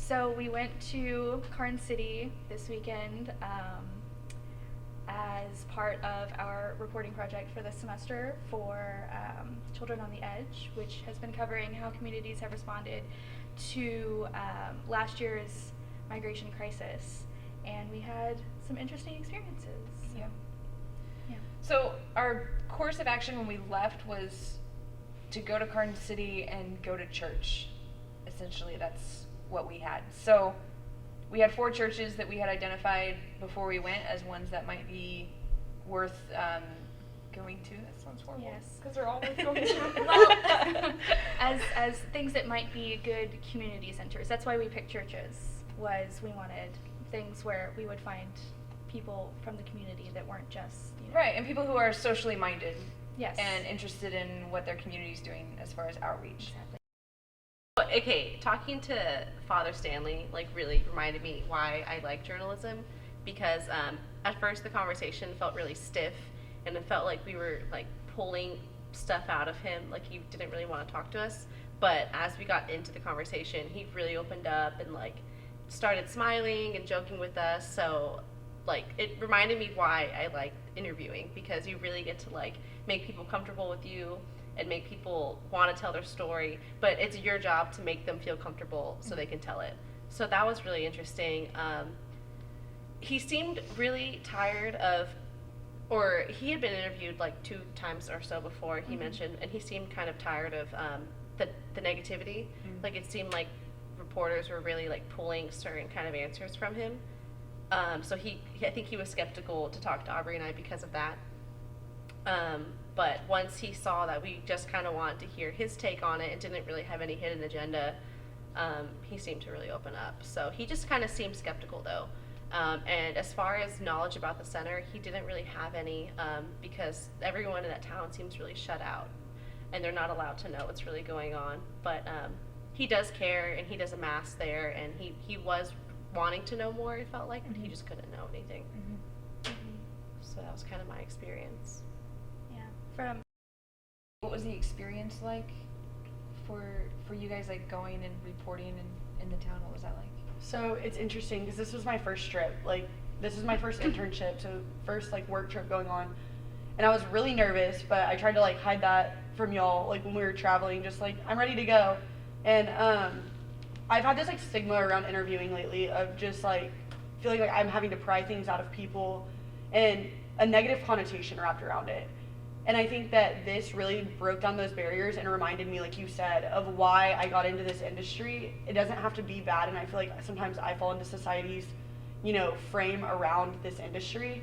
So we went to Karnes City this weekend as part of our reporting project for this semester for Children on the Edge, which has been covering how communities have responded to last year's migration crisis. And we had some interesting experiences. Yeah. Yeah. So our course of action when we left was to go to Karnes City and go to church. Essentially, that's what we had. So we had 4 churches that we had identified before we went as ones that might be worth going to. That sounds horrible. Yes. Because they're all worth going to. Well, as things that might be good community centers. That's why we picked churches. Was we wanted things where we would find people from the community that weren't just Right, and people who are socially minded. Yes. And interested in what their community is doing as far as outreach. Exactly. Okay, talking to Father Stanley really reminded me why I like journalism, because at first the conversation felt really stiff, and it felt like we were pulling stuff out of him, like he didn't really want to talk to us. But as we got into the conversation, he really opened up and started smiling and joking with us. So it reminded me why I like interviewing, because you really get to make people comfortable with you and make people want to tell their story, but it's your job to make them feel comfortable so they can tell it. So that was really interesting. He seemed really tired of, or he had been interviewed 2 times or so before, he mentioned, and he seemed kind of tired of the negativity. It seemed like reporters were really pulling certain kind of answers from him. So I think he was skeptical to talk to Aubrey and I because of that. But once he saw that we just kind of wanted to hear his take on it and didn't really have any hidden agenda, he seemed to really open up. So he just kind of seemed skeptical though. And as far as knowledge about the center, he didn't really have any, because everyone in that town seems really shut out and they're not allowed to know what's really going on. But he does care, and he does a mass there, and he was wanting to know more, it felt like, but he just couldn't know anything. So that was kind of my experience. From What was the experience like for you guys going and reporting in the town? What was that like? So it's interesting because this was my first trip. This is my first internship, so first work trip going on. And I was really nervous, but I tried to hide that from y'all when we were traveling, just I'm ready to go. And I've had this stigma around interviewing lately of just feeling like I'm having to pry things out of people and a negative connotation wrapped around it. And I think that this really broke down those barriers and reminded me, like you said, of why I got into this industry. It doesn't have to be bad, and I feel like sometimes I fall into society's, frame around this industry.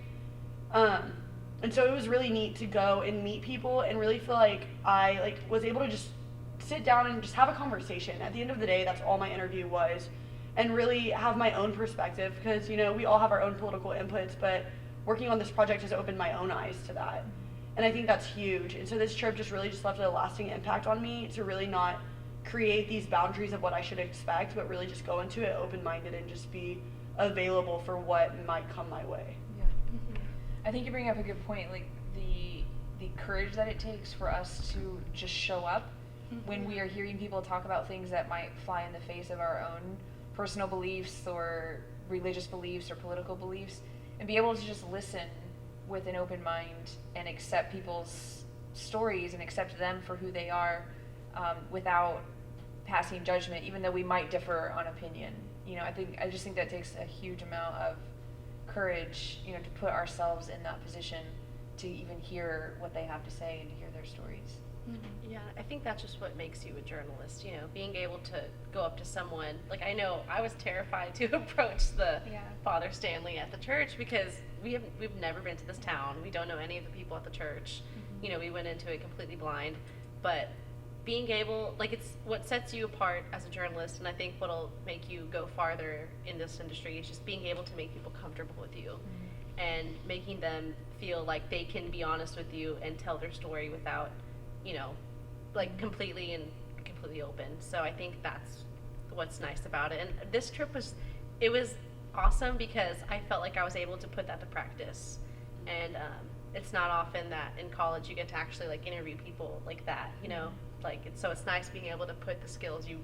And so it was really neat to go and meet people and really feel like I was able to just sit down and just have a conversation. At the end of the day, that's all my interview was, and really have my own perspective, because we all have our own political inputs, but working on this project has opened my own eyes to that. And I think that's huge. And so this trip just left a lasting impact on me, to really not create these boundaries of what I should expect, but really just go into it open-minded and just be available for what might come my way. Yeah. I think you bring up a good point, the courage that it takes for us to just show up when we are hearing people talk about things that might fly in the face of our own personal beliefs or religious beliefs or political beliefs, and be able to just listen with an open mind and accept people's stories and accept them for who they are, without passing judgment, even though we might differ on opinion. I just think that takes a huge amount of courage, to put ourselves in that position to even hear what they have to say and to hear their stories. Yeah, I think that's just what makes you a journalist, being able to go up to someone. I know I was terrified to approach the Father Stanley at the church, because we've never been to this town. We don't know any of the people at the church. We went into it completely blind. But being able, it's what sets you apart as a journalist, and I think what'll make you go farther in this industry is just being able to make people comfortable with you, and making them feel like they can be honest with you and tell their story without completely open. So I think that's what's nice about it. And this trip was awesome because I felt like I was able to put that to practice. And it's not often that in college you get to actually interview people like that, so it's nice being able to put the skills you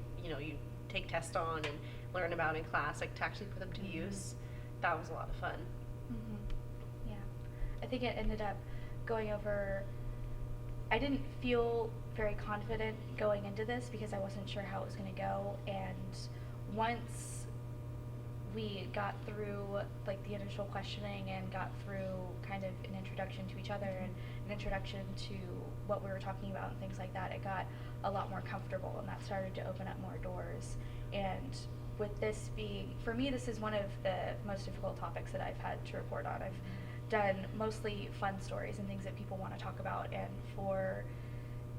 take tests on and learn about in class, like to actually put them to use. That was a lot of fun. Yeah, I think it ended up going over. I didn't feel very confident going into this because I wasn't sure how it was going to go, and once we got through like the initial questioning and got through kind of an introduction to each other and an introduction to what we were talking about and things like that, it got a lot more comfortable, and that started to open up more doors. And with this being, for me, this is one of the most difficult topics that I've had to report on. I've done mostly fun stories and things that people want to talk about, and for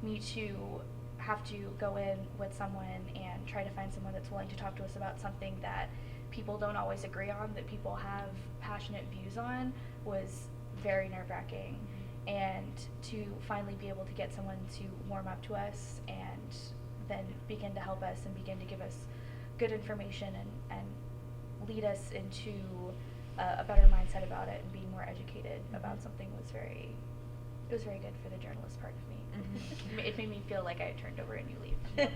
me to have to go in with someone and try to find someone that's willing to talk to us about something that people don't always agree on, that people have passionate views on, was very nerve-wracking. And to finally be able to get someone to warm up to us and then begin to help us and begin to give us good information and lead us into a better mindset about it and being more educated about something was very good for the journalist part of me. It made me feel like I had turned over a new leaf.